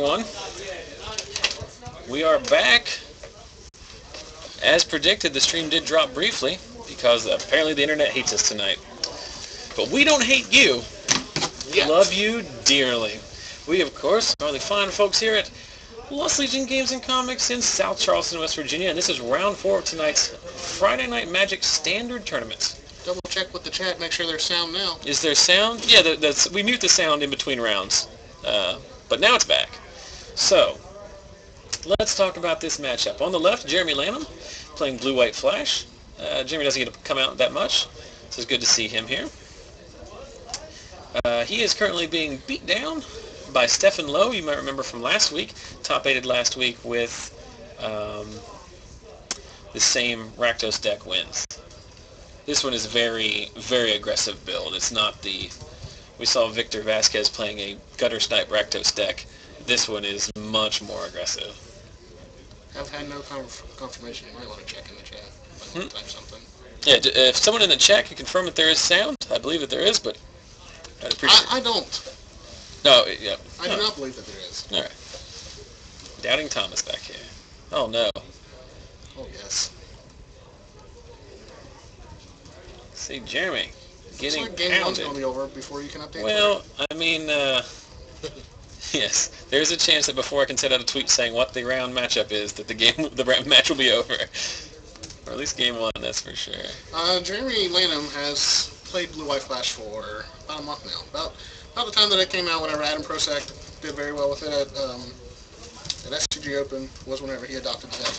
everyone. We are back. As predicted, the stream did drop briefly because apparently the internet hates us tonight. But we don't hate you. We love you dearly. We, of course, are the fine folks here at Lost Legion Games and Comics in South Charleston, West Virginia, and this is round 4 of tonight's Friday Night Magic Standard Tournament. Double check with the chat, make sure there's sound now. Is there sound? Yeah, we mute the sound in between rounds. But now it's back. So, let's talk about this matchup. On the left, Jeromie Lanham playing Blue-White Flash. Jeremy doesn't get to come out that much, so it's good to see him here. He is currently being beat down by Stefan Lowe. You might remember from last week. Top-aided last week with the same Rakdos deck wins. This one is very, very aggressive build. It's not the... We saw Victor Vasquez playing a Gutter Snipe Rakdos deck. This one is much more aggressive. I've had no confirmation. You might want to check in the chat. Type something. Yeah, if someone in the chat can confirm that there is sound, I believe that there is, but I'd appreciate it. I don't. No, yeah. I do not believe that there is. All right. Doubting Thomas back here. Oh, no. Oh, yes. See, Jeremy getting Looks like game one's pounded. going to be over before you can update. Well, I mean, yes, there's a chance that before I can send out a tweet saying what the round matchup is, that the match will be over. Or at least game 1, that's for sure. Jeromie Lanham has played Blue-White Flash for about a month now. About the time that it came out, whenever Adam Prosek did very well with it at SCG Open, was whenever he adopted the deck.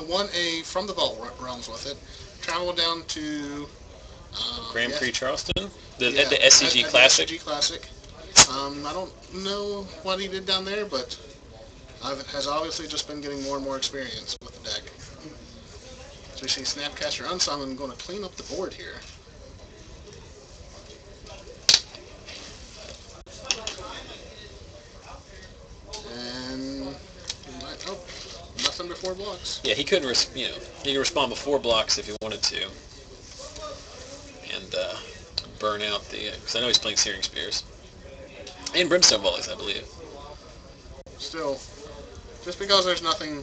Won a From the Vault realms with it. Traveled down to... Grand Prix Charleston? At the at SCG Classic? The SCG Classic. I don't know what he did down there, but has obviously just been getting more and more experience with the deck. So we see Snapcaster Unsummoned going to clean up the board here. And nothing before blocks. Yeah, he couldn't, he could respond before blocks if he wanted to, and burn out the. Because I know he's playing Searing Spears and Brimstone Volleys, I believe. Still, just because there's nothing.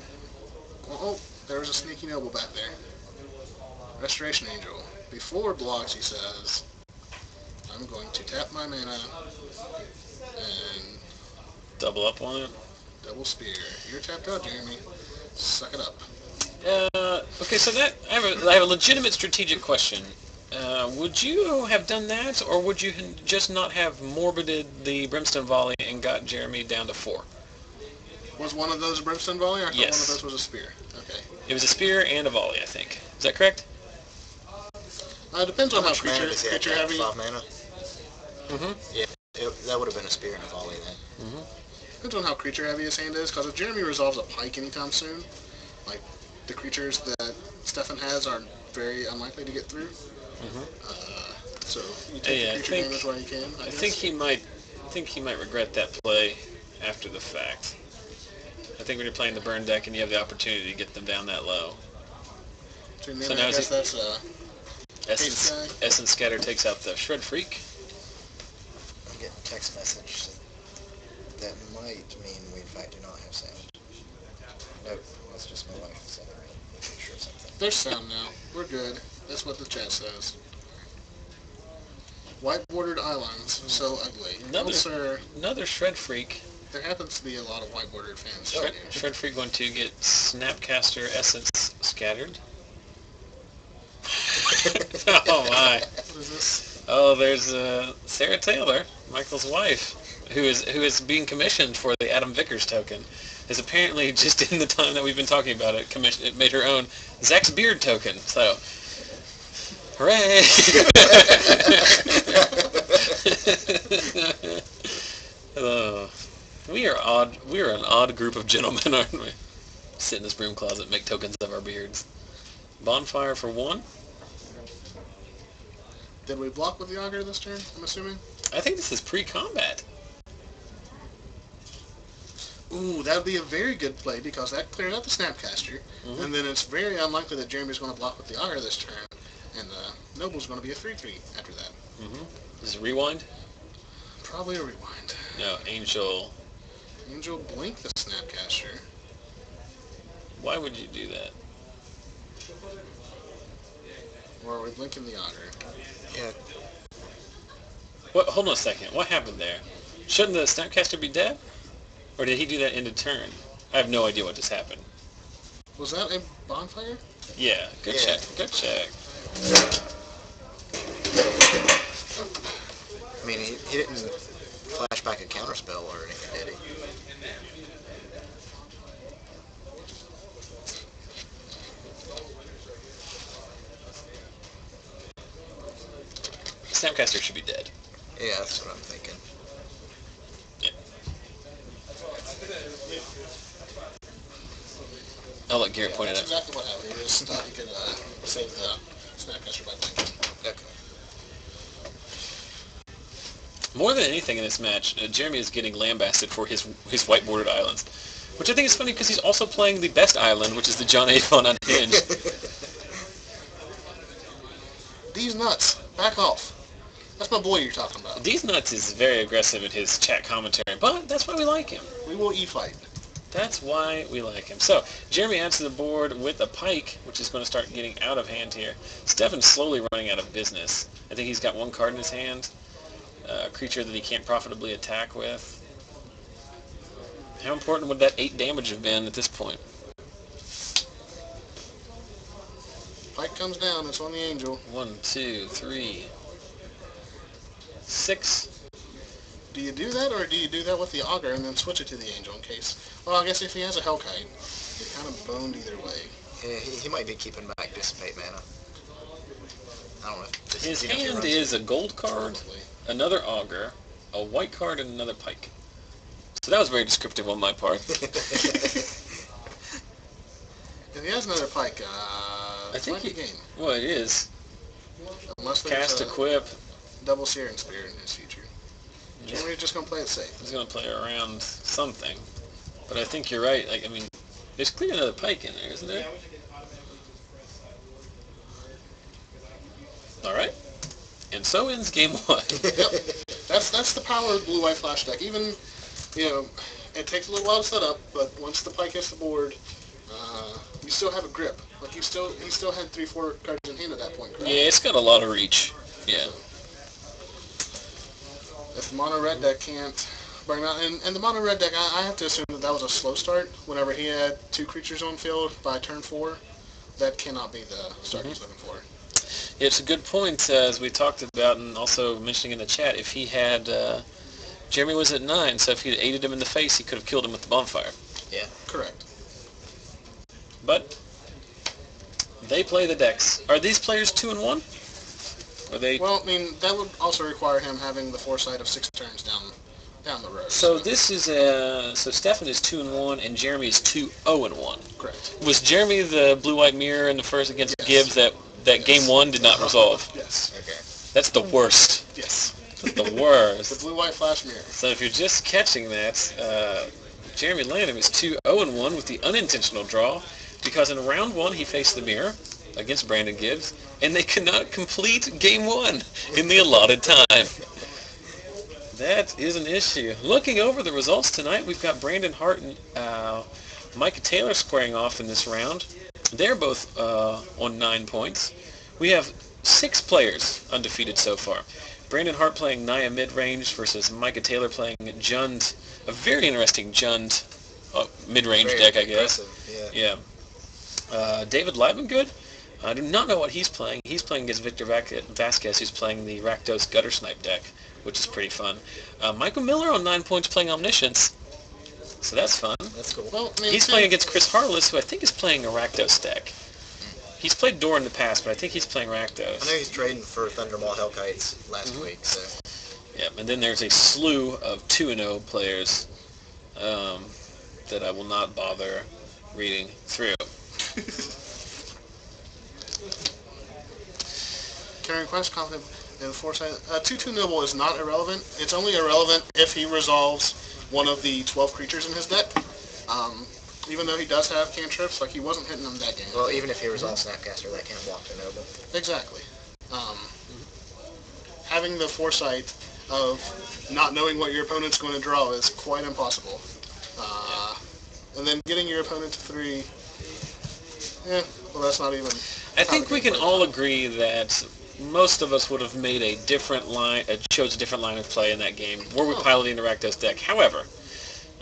Oh, there was a Sneaky Noble back there. Restoration Angel. Before blocks, he says, I'm going to tap my mana and Double up on it. Double spear. You're tapped out, Jeremy. Suck it up. Okay, so I have a legitimate strategic question. Would you have done that, or would you just not have morbited the Brimstone Volley and got Jeremy down to 4? Was one of those a Brimstone Volley, or I thought Yes. one of those was a spear? Okay. It was a spear and a volley, I think. Is that correct? It depends on how much mana creature does he have? heavy. 5 mana? Mm-hmm. Yeah, that would have been a spear and a volley then. Mm-hmm. Depends on how creature heavy his hand is, because if Jeremy resolves a pike anytime soon, like the creatures that Stefan has are very unlikely to get through. Mm-hmm. So you take the creature damage while you can. I think he might regret that play after the fact. I think when you're playing the burn deck and you have the opportunity to get them down that low. So now I guess that's Essence Scatter takes out the Shred Freak. I'm getting a text message that might mean we in fact do not have sound. Nope, that's just my wife sending me a picture of something. There's sound now. We're good. That's what the chat says. White bordered islands, so ugly. Another Shred Freak. There happens to be a lot of white bordered fans. Shred Freak going to get Snapcaster Essence scattered. Oh my! What is this? Oh, there's Sarah Taylor, Michael's wife, who is being commissioned for the Adam Vickers token. Is apparently just in the time that we've been talking about it, made her own Zach's Beard token. So, hooray! We are odd. We are an odd group of gentlemen, aren't we? Sit in this broom closet, make tokens of our beards. Bonfire for 1. Did we block with the Augur this turn, I'm assuming? I think this is pre-combat. Ooh, that would be a very good play because that clears out the Snapcaster, and then it's very unlikely that Jeremy's going to block with the Augur this turn, and Noble's going to be a 3/3 after that. Is it rewind? Probably a rewind. No, Angel. Angel blink the Snapcaster. Why would you do that? Or are we blinking the Auger? Yeah. What? Hold on a second. What happened there? Shouldn't the Snapcaster be dead? Or did he do that end of turn? I have no idea what just happened. Was that a bonfire? Yeah, good check. Good check. I mean, he didn't flash back a counterspell or anything, did he? Snapcaster should be dead. Yeah, that's what I'm thinking. I'll let Garrett point it That's out. exactly what happened. He just thought he could save the Snapcaster by blinking. Okay. More than anything in this match, Jeremy is getting lambasted for his white bordered islands, which I think is funny because he's also playing the best island, which is the John Avon Unhinged. These nuts, back off. That's my boy you're talking about. These Nuts is very aggressive in his chat commentary, but that's why we like him. We will E-fight. That's why we like him. So, Jeremy adds to the board with a pike, which is going to start getting out of hand here. Stefan's slowly running out of business. I think he's got one card in his hand, a creature that he can't profitably attack with. How important would that 8 damage have been at this point? Pike comes down, it's on the Angel. 1, 2, 3, 6. Do you do that, or do you do that with the Auger and then switch it to the Angel in case? Well, I guess if he has a Hellkite, you're kind of boned either way. Yeah, he might be keeping back Dissipate mana. I don't know. If His hand is a gold card, Probably. another Auger, a white card, and another pike. So that was very descriptive on my part. If he has another Pike, I think he game. Well, it is. Unless there's Cast, a equip. double Searing Spear in his future. Jeremy's just going to play it safe. He's going to play around something. But I think you're right. Like, I mean, there's clearly another pike in there, isn't there? All right. And so ends game 1. Yep. That's the power of the blue-white flash deck. Even, you know, it takes a little while to set up, but once the Pike hits the board, you still have a grip. Like, he still had 3-4 cards in hand at that point, correct? Yeah, it's got a lot of reach. Yeah. If the mono red deck can't bring him out, and the mono red deck, I have to assume that was a slow start. Whenever he had 2 creatures on field by turn 4, that cannot be the start he's looking for. Yeah, it's a good point, as we talked about, and also mentioning in the chat, if he had, Jeremy was at 9, so if he had aided him in the face, he could have killed him with the bonfire. Yeah. Correct. But they play the decks. Are these players 2 and 1? Are they? Well, I mean, that would also require him having the foresight of 6 turns down the road. So this is so Stefan is 2 and 1, and Jeremy is 2-0 and 1. Correct. Was Jeremy the blue-white mirror in the first against Yes. Gibbs that Yes. game 1 did not resolve? Yes. Okay. That's the worst. Yes. That's the The worst. blue-white flash mirror. So if you're just catching that, Jeremy Lanham is 2-0 and 1 with the unintentional draw, because in round 1 he faced the mirror against Brandon Gibbs, and they could not complete game 1 in the allotted time. That is an issue. Looking over the results tonight, we've got Brandon Hart and Micah Taylor squaring off in this round. They're both on 9 points. We have 6 players undefeated so far. Brandon Hart playing Naya Midrange versus Micah Taylor playing Jund, a very interesting Jund mid-range Very deck, I guess. aggressive, Yeah. David Livengood, I do not know what he's playing. He's playing against Victor Vasquez, who's playing the Rakdos Gutter Snipe deck, which is pretty fun. Michael Miller on 9 points playing Omniscience, so that's fun. That's cool. Well, I mean, He's playing against Chris Harless, who I think is playing a Rakdos deck. He's played Door in the past, but I think he's playing I know Rakdos. he's trading for Thundermaw Hellkites last week, so... Yeah, and then there's a slew of 2-0 players that I will not bother reading through. Carrying Quest, Confident, and Foresight. 2-2 Noble is not irrelevant. It's only irrelevant if he resolves one of the 12 creatures in his deck. Even though he does have cantrips, like he wasn't hitting them that game. Well, even if he resolves Snapcaster, that can't block the Noble. Exactly. Having the foresight of not knowing what your opponent's going to draw is quite impossible. And then getting your opponent to 3, well, that's not even... I think we can all agree that most of us would have made a different line, chose a different line of play in that game, were we piloting the Rakdos deck. However,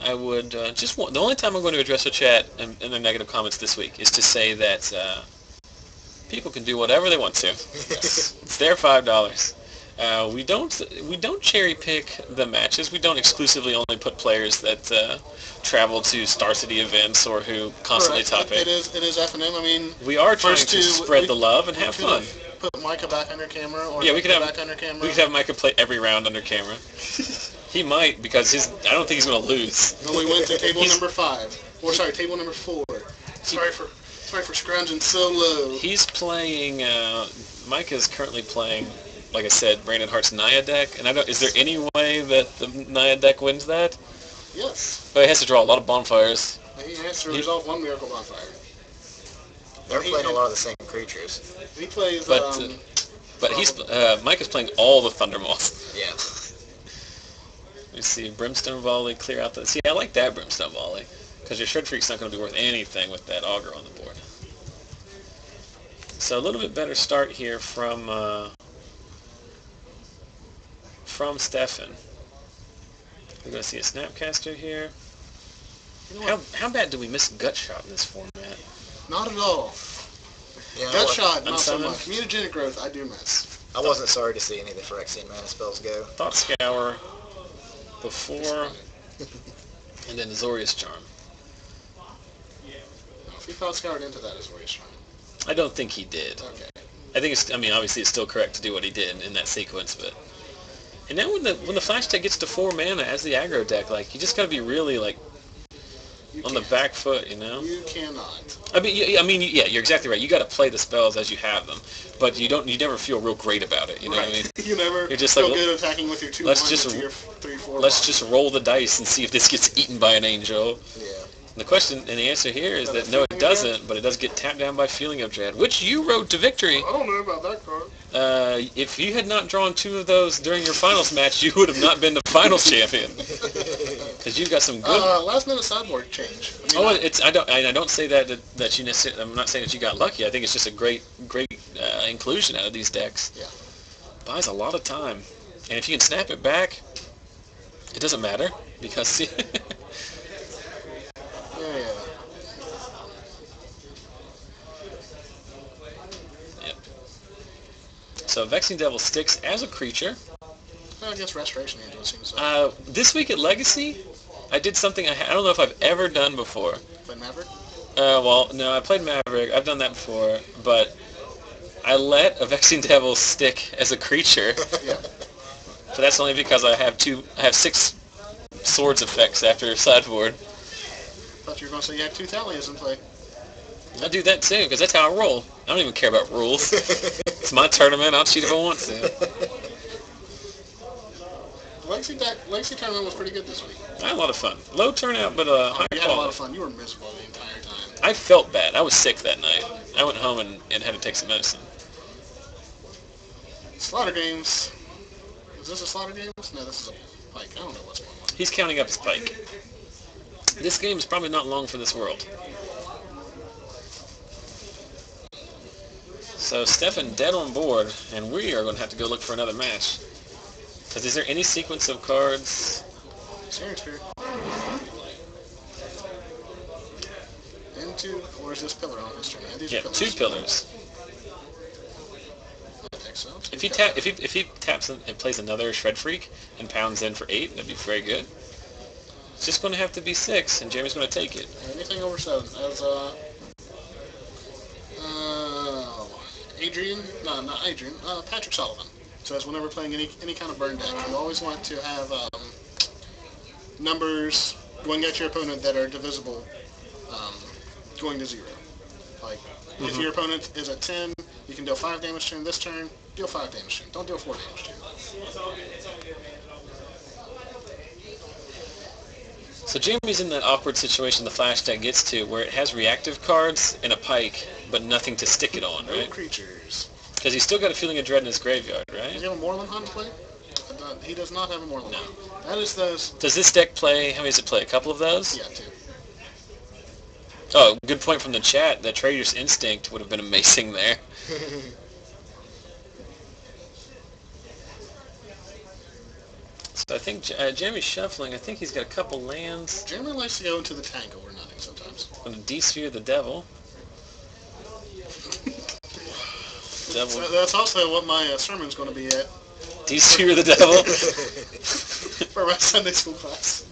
I would the only time I'm going to address the chat and their negative comments this week is to say that people can do whatever they want to. Yes. It's their $5. We don't cherry pick the matches. We don't exclusively only put players that travel to Star City events or who constantly top It 8. is FNM. I mean, We are trying first to spread the love and have fun. Put Micah back under camera, or Yeah, we could have back under camera. We could have Micah play every round under camera. He might, because I don't think he's going to lose. No, we went to table number 5. Or sorry, table number 4. Sorry for scrounging so low. He's playing. Micah's currently playing, like I said, Brandon Hart's Naya deck. And is there any way that the Naya deck wins that? Yes. But he has to draw a lot of bonfires. He has to resolve one Miracle Bonfire. They're playing a lot of the same creatures. He plays. But Micah's playing all the Thunder Moth. Yeah. Let me see, Brimstone Volley, clear out the... See, I like that Brimstone Volley, because your Shred Freak's not going to be worth anything with that Aggro on the board. So a little bit better start here from Stefan. We're going to see a Snapcaster here. You know How bad do we miss Gut Shot in this format? Not at all. Yeah, Gut Shot, not so Unsummoned? much. Mutagenic Growth, I do miss. I wasn't sorry to see any of the Phyrexian mana spells go. Thought Scour before, and then Azorius Charm. If he thought scoured into that, is where he's trying. I don't think he did. Okay. I think obviously it's still correct to do what he did in that sequence, but... And now when the Flash deck gets to 4 mana as the aggro deck, like, you just gotta be really, like, on the back foot, you know? You cannot. Yeah, you're exactly right. You gotta play the spells as you have them, but you never feel real great about it, you know what I mean? You never You're just feel like, good attacking with your 2 let's 1s just- into your 3 4. Let's just roll the dice and see if this gets eaten by an angel. Yeah. And the question and the answer here is that no, it doesn't, but it does get tapped down by Feeling of Dread, which you rode to victory. I don't know about that card. If you had not drawn 2 of those during your finals match, you would have not been the finals champion. Because you've got some good. Last minute sideboard change. I don't say that you necessarily. I'm not saying that you got lucky. I think it's just a great inclusion out of these decks. Yeah. Buys a lot of time, and if you can snap it back, it doesn't matter because. Yeah. Yep. So Vexing Devil sticks as a creature. I guess Restoration Angel seems so. This week at Legacy, I did something I don't know if I've ever done before. Play Maverick? Well, no, I played Maverick. I've done that before, but I let a Vexing Devil stick as a creature. Yeah. But that's only because I have 6 swords effects after sideboard. I thought you were going to say you had 2 Thalias in play. I do that too, because that's how I roll. I don't even care about rules. It's my tournament. I'll cheat if I want to. Legacy tournament was pretty good this week. I had a lot of fun. Low turnout, but high You had a lot of quality. fun. You were miserable the entire time. I felt bad. I was sick that night. I went home and had to take some medicine. Slaughter games. Is this a slaughter games? No, this is a pike. I don't know what's going on. He's counting up his pike. This game is probably not long for this world. So Stefan dead on board, and we are going to have to go look for another match. Because is there any sequence of cards? Searing Spear. Into, or is this pillar on his turn? These are Yeah, 2 pillars. I think so. If he taps and plays another Shred Freak and pounds in for 8, that'd be very good. It's just going to have to be 6, and Jeremy's going to take it. Anything over 7. As Patrick Sullivan says, whenever playing any kind of burn deck, you always want to have numbers going at your opponent that are divisible, going to 0. Like, if your opponent is at 10, you can deal 5 damage to him this turn, deal 5 damage to him. Don't deal 4 damage to him. So Jeremy's in that awkward situation the Flash deck gets to, where it has reactive cards and a pike, but nothing to stick it on, No right? creatures. Because he's still got a Feeling of Dread in his graveyard, Does right? he have a Moorland Hunt play? He does not have a Morlin. No. That is those. Does this deck play, how many does it play? A couple of those? Yeah, 2. Oh, good point from the chat. That Trader's Instinct would have been amazing there. So I think Jeremy's shuffling. I think he's got a couple lands. Jeremy likes to go into the tank over nothing sometimes. And a D-Sphere the Devil. Devil. So that's also what my sermon's going to be at. D-Sphere the Devil? For my Sunday school class.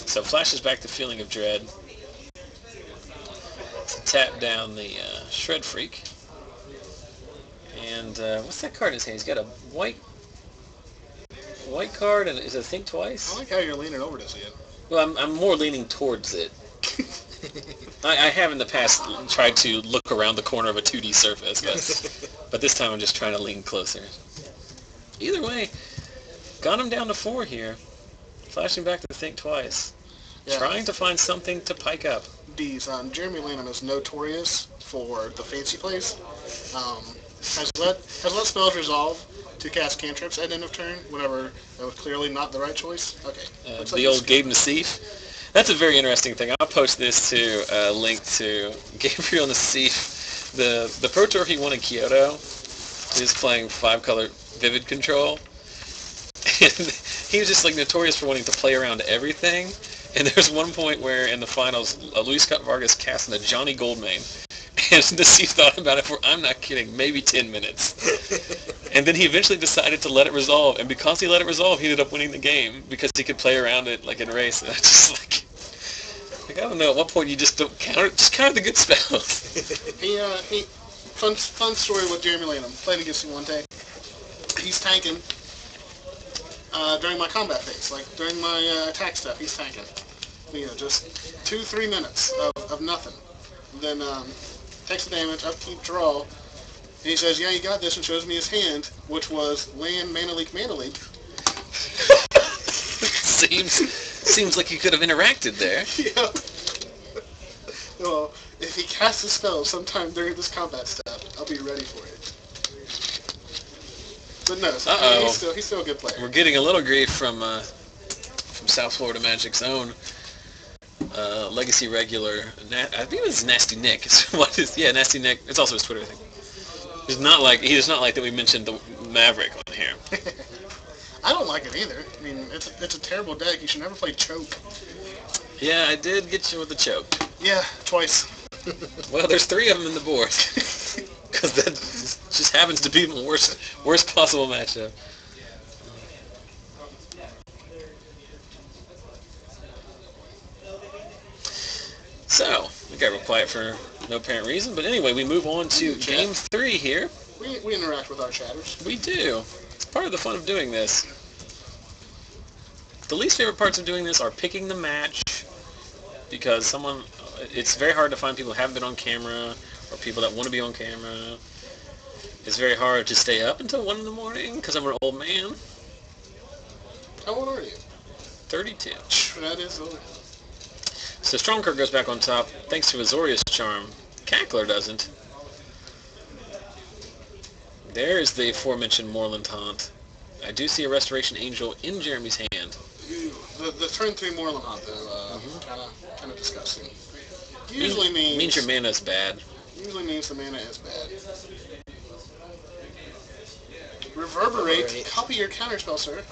So flashes back the Feeling of Dread. Tap down the Shred Freak. And what's that card in his hand? He's got a white card, and is it Think Twice? I like how you're leaning over to see it. Well, I'm more leaning towards it. I have in the past tried to look around the corner of a 2D surface, but this time I'm just trying to lean closer. Either way, got him down to 4 here. Flashing back to Think Twice. Yeah. Trying to find something to pike up. D's. Jeremy Lanham is notorious for the fancy plays. Has let spells resolve to cast cantrips at end of turn whenever that was clearly not the right choice. Okay. The old Gabe Nassif. That's a very interesting thing. I'll post this to a link to Gabriel Nassif. The Pro Tour he won in Kyoto is playing 5-color Vivid Control. And he was just like notorious for wanting to play around everything. And there's one point where in the finals, Luis Scott Vargas cast in a Johnny Goldmane. And Nassif thought about it for, I'm not kidding, maybe 10 minutes. And then he eventually decided to let it resolve. And because he let it resolve, he ended up winning the game because he could play around it like in a race. And I just like I don't know, at what point you just don't counter the good spells. Fun story with Jeremy Lanham. Played against him one day. He's tanking. During my combat phase, like during my attack stuff, he's tanking. Just 2-3 minutes of nothing. Then takes the damage, upkeep, draw, and he says, "Yeah, you got this," and shows me his hand, which was land, mana leak, mana leak. Seems like you could have interacted there. Yeah. Well, if he casts a spell sometime during this combat stuff, I'll be ready for it. But no, so he's still a good player. We're getting a little grief from South Florida Magic's own legacy regular. I think it was Nasty Nick. Nasty Nick. It's also his Twitter thing. He does not like that we mentioned the Maverick on here. I don't like it either. I mean, it's a terrible deck. You should never play Choke. Yeah, I did get you with the Choke. Yeah, twice. Well, there's 3 of them in the board. Because that just happens to be the worst possible matchup. So, we got real quiet for no apparent reason. But anyway, we move on to Game 3 here. We interact with our chatters. We do. It's part of the fun of doing this. The least favorite parts of doing this are picking the match. Because it's very hard to find people who haven't been on camera or people that want to be on camera. It's very hard to stay up until 1 in the morning because I'm an old man. How old are you? 32. That is old. So Strongkirk goes back on top thanks to Azorius Charm. Cackler doesn't. There's the aforementioned Moreland Haunt. I do see a Restoration Angel in Jeremy's hand. The turn 3 Moreland Haunt, though, kind of disgusting. Usually means your mana is bad. Usually means the mana is bad. Reverberate. Copy your counterspell, sir.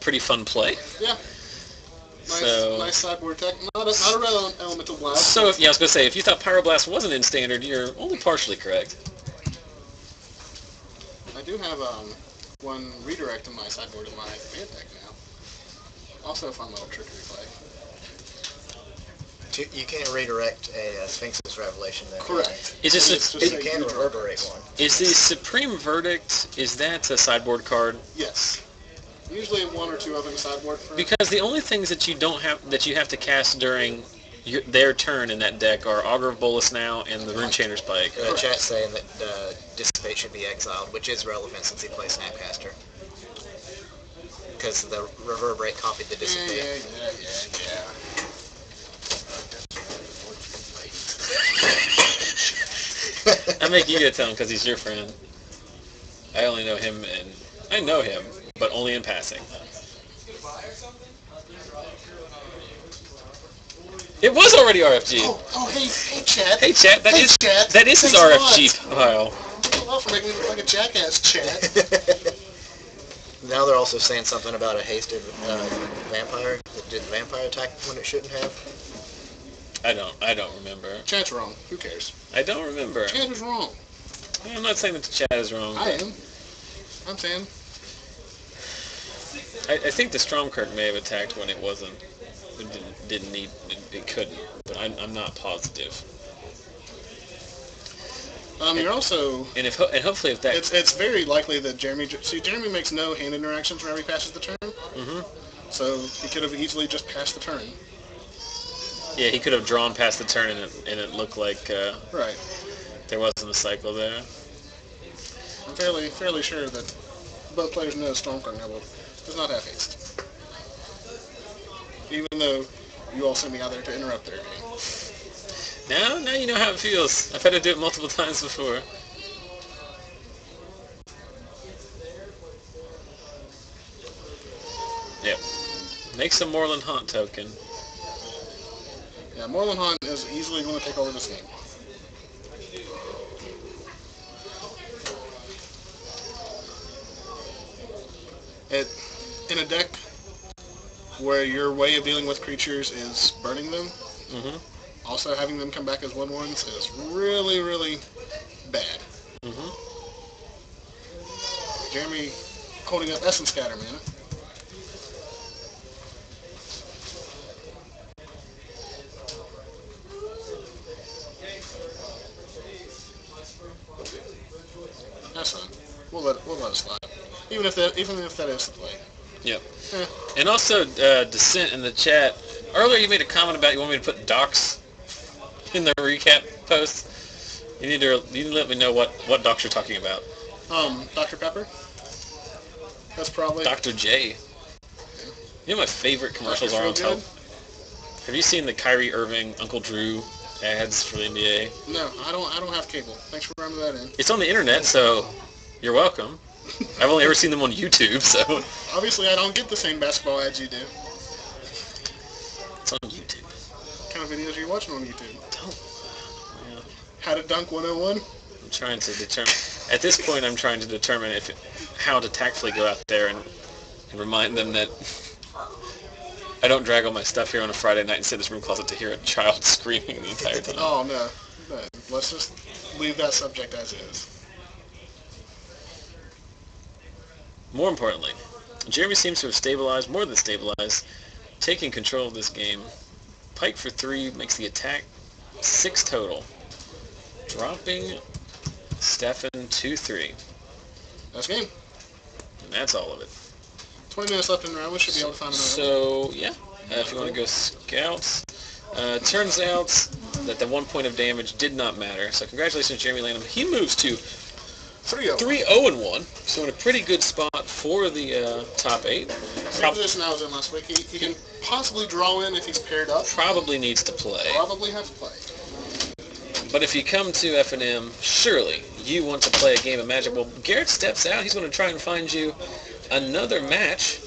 Pretty fun play. Yeah. Nice sideboard tech. Not a red elemental blast. So, yeah, I was going to say, if you thought Pyroblast wasn't in standard, you're only partially correct. I do have one redirect in my sideboard in my command deck now. Also a fun little trickery play. You can't redirect a Sphinx's Revelation then. Correct. Is this you can reverberate one. Is the Supreme Verdict, is that a sideboard card? Yes. Usually 1 or 2 of them sideboard. Because the only things that you have to cast during their turn in that deck are Augur of Bolus now and the Runechanter's Pike. The chat's saying that Dissipate should be exiled, which is relevant since he plays Snapcaster. Because the Reverberate copied the Dissipate. Yeah. I make you tell him because he's your friend. I only know him, and I know him, but only in passing. It was already RFG. Hey, Chad. Hey, Chad. That is Chad. his RFG file. Thanks a lot for making me look like a jackass, Chad. Now they're also saying something about a hasted vampire. Did the vampire attack when it shouldn't have? I don't remember. Chad's wrong. Who cares? I don't remember. Chad is wrong. I'm not saying that the chat is wrong. I am. I'm saying. I think the Stromkirk may have attacked when it wasn't. It didn't need. It couldn't. But I'm not positive. You're also. And hopefully if that. It's very likely that Jeromie. See, Jeromie makes no hand interactions whenever he passes the turn. Mm-hmm. So he could have easily just passed the turn. Yeah, he could have drawn past the turn and it looked like. Right. There wasn't a cycle there. I'm fairly sure that both players know Stormcrown does not have haste. Even though you all sent me out there to interrupt their game. Now you know how it feels. I've had to do it multiple times before. Yep. Make some Moreland Haunt token. Yeah, Moreland Haunt is easily going to take over this game. In a deck where your way of dealing with creatures is burning them, also having them come back as 1/1s is really, really bad. Jeromie holding up Essence Scatter, man. That's fine. We'll let it slide. Even if that is the play. Yep. And also, Descent in the chat. Earlier you made a comment about you want me to put docs in the recap post. You need to let me know what docs you're talking about. Dr. Pepper. That's probably Dr. J. You know my favorite commercials are on top. Have you seen the Kyrie Irving, Uncle Drew ads for the NBA? No, I don't have cable. Thanks for running that in. It's on the internet, so you're welcome. I've only ever seen them on YouTube, so. Obviously, I don't get the same basketball ads you do. It's on YouTube. What kind of videos are you watching on YouTube? Don't. Yeah. How to dunk 101? I'm trying to determine. At this point, I'm trying to determine how to tactfully go out there and remind them that I don't drag all my stuff here on a Friday night and sit in this room closet to hear a child screaming the entire time. Oh, no. Let's just leave that subject as is. More importantly, Jeromie seems to have stabilized, more than stabilized, taking control of this game. Pike for 3 makes the attack 6 total. Dropping Stefan 2-3. That's game. And that's all of it. 20 minutes left in the round. We should be able to find another. So, yeah. If you want to go scouts. Turns out that the 1 point of damage did not matter. So congratulations, Jeromie Lanham. He moves to 3-0-1. So in a pretty good spot for the top 8. Same position I was in last week. He can possibly draw in if he's paired up. Probably needs to play. Probably have to play. But if you come to FNM, surely you want to play a game of Magic. Well, Garrett steps out. He's going to try and find you another match.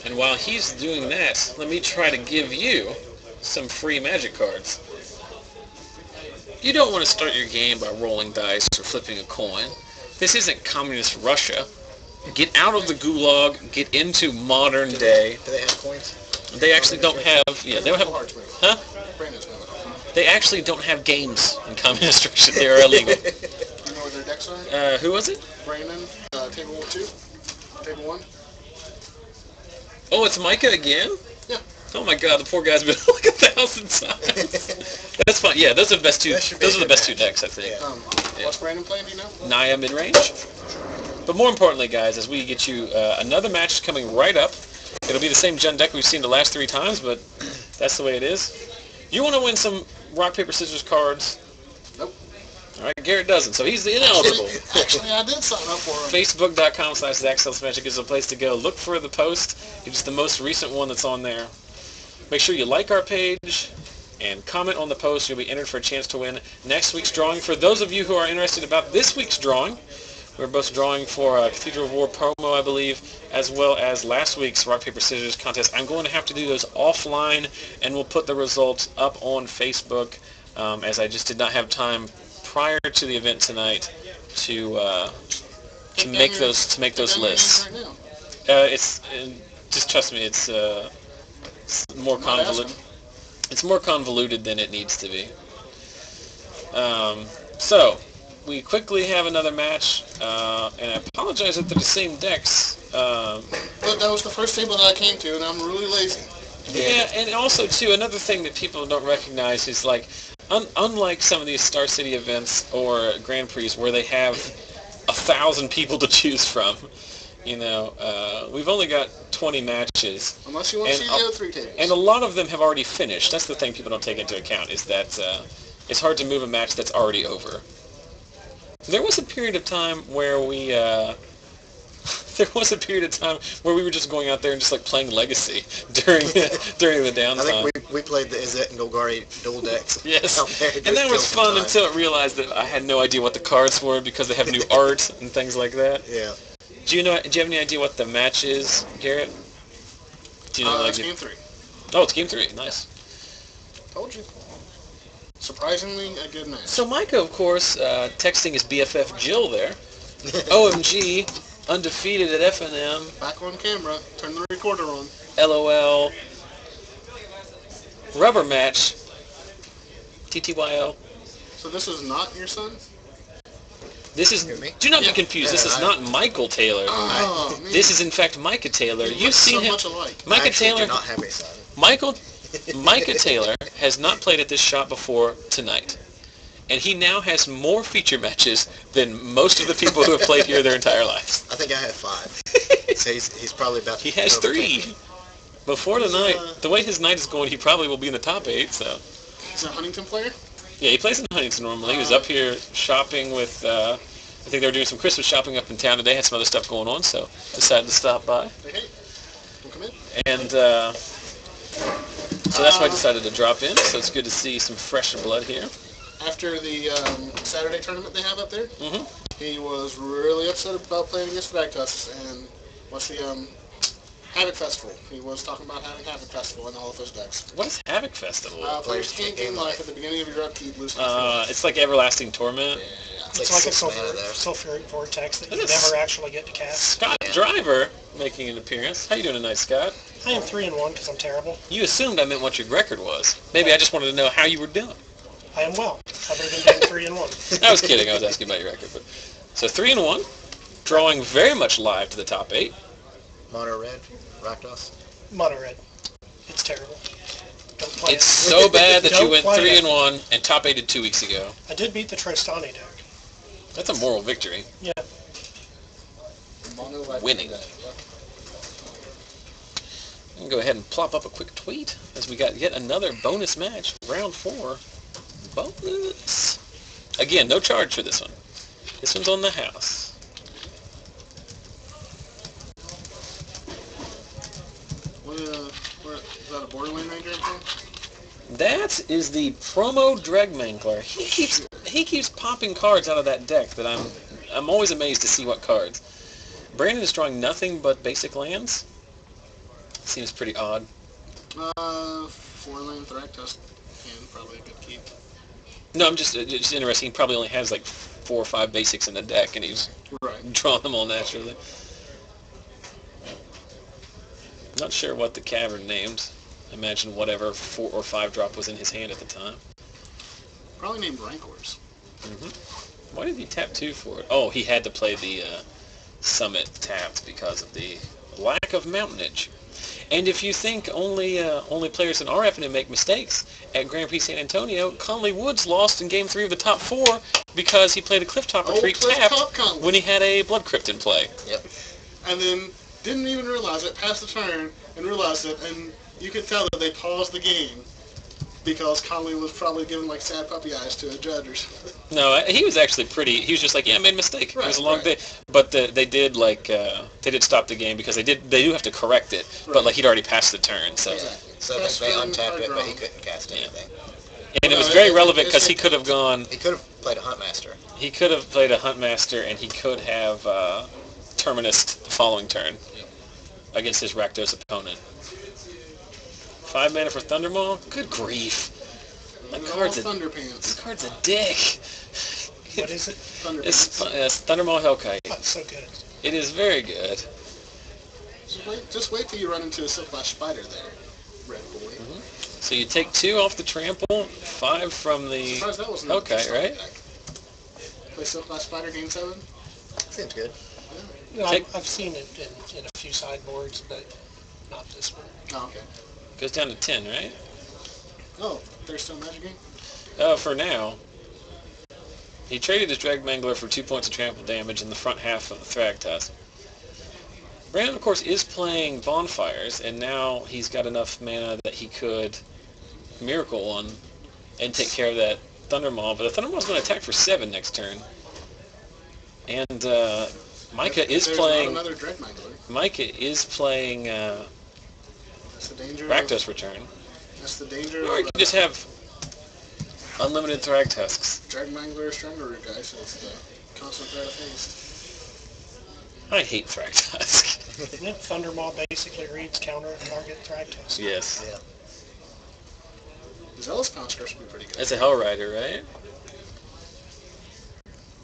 And while he's doing that, let me try to give you some free Magic cards. You don't want to start your game by rolling dice or flipping a coin. This isn't communist Russia. Get out of the gulag. Get into modern day. Do they have coins? They actually don't have. Yeah, they don't have. Huh? They actually don't have games in communist Russia. They are illegal. You know what their decks are? Who was it? Brandon, table 2, table 1. Oh, it's Micah again? Yeah. Oh my God, the poor guy's been like 1,000 times. That's fine. Yeah, those are the best two. Those are the best 2 decks, I think. What's Brandon playing? Do you know? Naya Midrange. But more importantly, guys, as we get you another match coming right up, it'll be the same gen deck we've seen the last 3 times, but that's the way it is. You want to win some rock paper scissors cards? Nope. All right, Garrett doesn't, so he's ineligible. Actually, I did sign up for him. Facebook.com/ZachSellsMagic is a place to go. Look for the post. It's the most recent one that's on there. Make sure you like our page, and comment on the post. You'll be entered for a chance to win next week's drawing. For those of you who are interested about this week's drawing, we're both drawing for a Cathedral of War promo, I believe, as well as last week's Rock, Paper, Scissors contest. I'm going to have to do those offline, and we'll put the results up on Facebook, as I just did not have time prior to the event tonight to make those lists. Right It's just trust me, it's more convoluted. It's more convoluted than it needs to be. So we quickly have another match, and I apologize that they're the same decks. But that was the first table that I came to, and I'm really lazy. Yeah, and also too, another thing that people don't recognize is like, unlike some of these Star City events or Grand Prix where they have 1,000 people to choose from, we've only got 20 matches. Unless you want to see the other 3 tables. And a lot of them have already finished. That's the thing people don't take into account, is that it's hard to move a match that's already over. There was a period of time where we were just going out there and just like playing Legacy during the downtime. I think we played the Izzet and Golgari dual decks. Yes, and that was fun until I realized that I had no idea what the cards were because they have new art and things like that. Yeah. Do you have any idea what the match is, Garrett? Do you know? It's game 3. Oh, it's game 3. Nice. Told you. Surprisingly, a good match. So Micah, of course, texting his BFF Jill there. OMG, undefeated at FNM. Back on camera. Turn the recorder on. LOL. Rubber match. TTYL. So this is not your son? This is. Do not be confused. This is not Michael Taylor. Oh, this is in fact Micah Taylor. You've seen him. Much alike. Micah Taylor. Do not have a son. Micah Taylor has not played at this shop before tonight, and he now has more feature matches than most of the people who have played here their entire lives. I think I have 5. So he's probably about. He has 3. Before tonight, the way his night is going, he probably will be in the top 8. So. He's a Huntington player? Yeah, he plays in Huntington normally. He was up here shopping with, I think they were doing some Christmas shopping up in town today. Had some other stuff going on, so decided to stop by. Hey, don't come in. And so that's why I decided to drop in. So it's good to see some fresh blood here. After the Saturday tournament they have up there, he was really upset about playing against Rakdos and what's the Havoc Festival. He was talking about having Havoc Festival in all of his decks. What is Havoc Festival? Players can't gain life at the beginning of your upkeep. It's like Everlasting Torment. Yeah. It's like a sulfuric vortex that you never actually get to cast. Scott Driver making an appearance. How you doing tonight, Scott? I am 3-1 because I'm terrible. You assumed I meant what your record was. Maybe I just wanted to know how you were doing. I am well, other than being 3-1. I was kidding. I was asking about your record. But so 3-1, drawing very much live to the top 8. Mono red, Rakdos. Mono red. It's terrible. Don't play It's it. so bad that you went play 3-1 and top 8'd 2 weeks ago. I did beat the Tristani deck. That's a moral victory. Yeah. Winning. We can go ahead and plop up a quick tweet as we got yet another bonus match. Round 4. Bonus. Again, no charge for this one. This one's on the house. Is that a Borderland Ranger? That is the promo Dregmangler. He keeps popping cards out of that deck that I'm always amazed to see what cards. Brandon is drawing nothing but basic lands. Seems pretty odd. 4-lane Rakdos and probably a good keep. No, I'm just interesting. He probably only has like 4 or 5 basics in the deck, and he's drawing them all naturally. Not sure what the cavern named. I imagine whatever 4 or 5 drop was in his hand at the time. Probably named Rancors. Why did he tap 2 for it? Oh, he had to play the Summit tapped because of the lack of mountainage. And if you think only players in our FNM make mistakes, at Grand Prix San Antonio, Conley Woods lost in Game 3 of the top 4 because he played a Clifftop Retreat tapped when he had a Blood Crypt in play. Yep. And then didn't even realize it, passed the turn, and realized it, and you could tell that they paused the game because Conley was probably giving like sad puppy eyes to a judge or something. No, he was actually pretty. He was just like, yeah, I made a mistake. It was a long day, but they did stop the game because they do have to correct it, but like he'd already passed the turn, so. Exactly. So they untapped it, but he couldn't cast anything. And it was very relevant because he could have gone. He could have played a Huntmaster. He could have played a Huntmaster, and he could have Terminused the following turn against his Rakdos opponent. 5 mana for Thundermaw? Good grief. That card's a dick. What is it? It's Thundermaw Hellkite. Oh, it's so good. It is very good. Just wait till you run into a Silklash Spider there, Red Boy. Mm-hmm. So you take 2 off the trample, 5 from the Surprised that wasn't Hellkite, right? Play Silklash Spider game 7? Seems good. No, I've seen it in a few sideboards, but not this one. Oh, okay. Goes down to 10, right? Oh, there's still a Magic game? For now. He traded his Dragmangler for 2 points of trample damage in the front half of the Thragtusk. Brandon, of course, is playing Bonfires, and now he's got enough mana that he could Miracle one and take care of that Thundermaw. But the Thundermaw's going to attack for 7 next turn. And Micah is playing. Another Dreadmangler. Micah is playing That's the danger. Rakdos Return. That's the danger. Or you can just have unlimited Thragtusks. Dreadmangler is Strangler guy, so it's the constant threat of haste. I hate Thragtusk. Yeah, Thundermaw basically reads counter target Rakdos. Yes. Yeah. Zealous Conscript would be pretty good. That's a Hell Rider, right?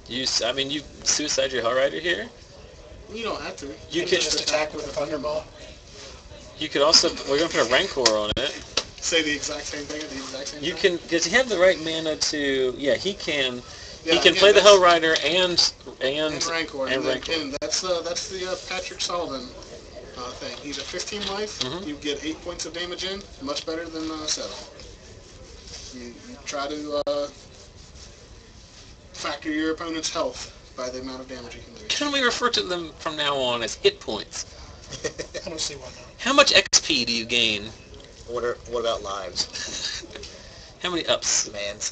You suicide your Hell Rider here? You don't have to. You can can just attack with a Thundermaw. You could also, we're going to put a Rancor on it. Say the exact same thing at the exact same You time? can, does he have the right mana to, yeah, he can. Yeah, He can again, play the that's- Hell Rider and Rancor. and then- Rancor. and that's the Patrick Sullivan thing. He's at 15 life. Mhm. You get 8 points of damage in. Much better than 7. You try to factor your opponent's health by the amount of damage you can do. Can we refer to them from now on as hit points? I don't see why not. How much XP do you gain? What about lives? How many ups? Mans.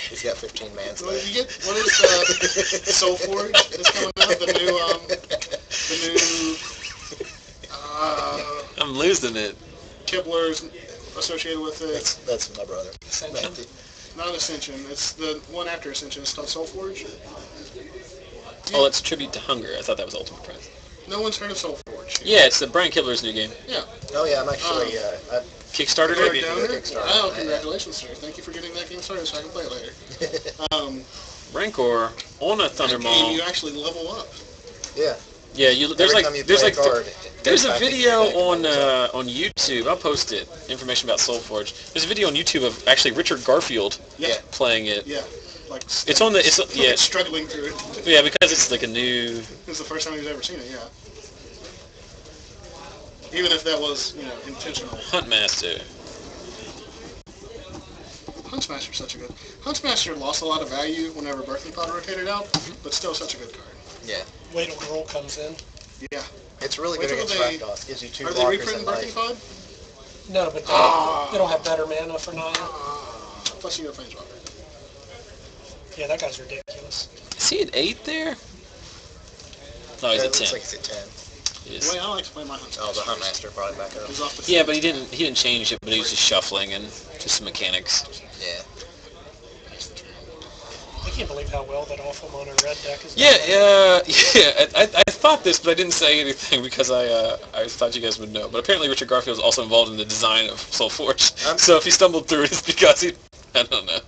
He's got 15 mans Well, left. you get what is Soulforge is coming out. The new I'm losing it. Kibblers associated with it. That's my brother. Ascension? Matthew. Not Ascension. It's the one after Ascension. It's called Soulforge. Oh, it's a tribute to hunger. I thought that was Ultimate Prize. No one's heard of Soulforge. Yeah, it's the Brian Kibler's new game. Yeah. Oh yeah, I'm actually. Kickstarted You're it? down do a there? Kickstarter. Oh, congratulations, sir. Thank you for getting that game started so I can play it later. Rancor on a That game, Thundermaw. you actually level up. Yeah. Yeah, there's Every like time you there's play like a card, there's a I think video you on make on YouTube. I'll post it. Information about Soulforge. There's a video on YouTube of actually Richard Garfield Yeah. playing it. Yeah. Like It's on the yeah struggling through it. yeah because it's like a new. It's the first time he's ever seen it. Yeah. Even if that was intentional. Huntmaster. Huntsmaster's such a good. Huntsmaster lost a lot of value whenever Birthing Pod rotated out, but still such a good card. Yeah. Wait till Roll comes in. Yeah. It's really Wait good till against they- Rakdos. Gives you 2 Are they blockers reprinting and Birthing life. Pod? No, but they don't have better mana for Naya. Plus you have Planeswalker. Yeah, that guy's ridiculous. Is he at 8 there? No, he's Yeah, at it looks 10. like it's at 10. He The is. way I like to play my Huntsmaster. Oh, the Huntmaster probably back up. Is off the Yeah, field. but he didn't change it. But he was just shuffling and just some mechanics. Yeah. I can't believe how well that awful mono red deck is. Yeah, yeah. I thought this, but I didn't say anything because I thought you guys would know. But apparently Richard Garfield is also involved in the design of Soulforge. So if he stumbled through it, it's because he, I don't know.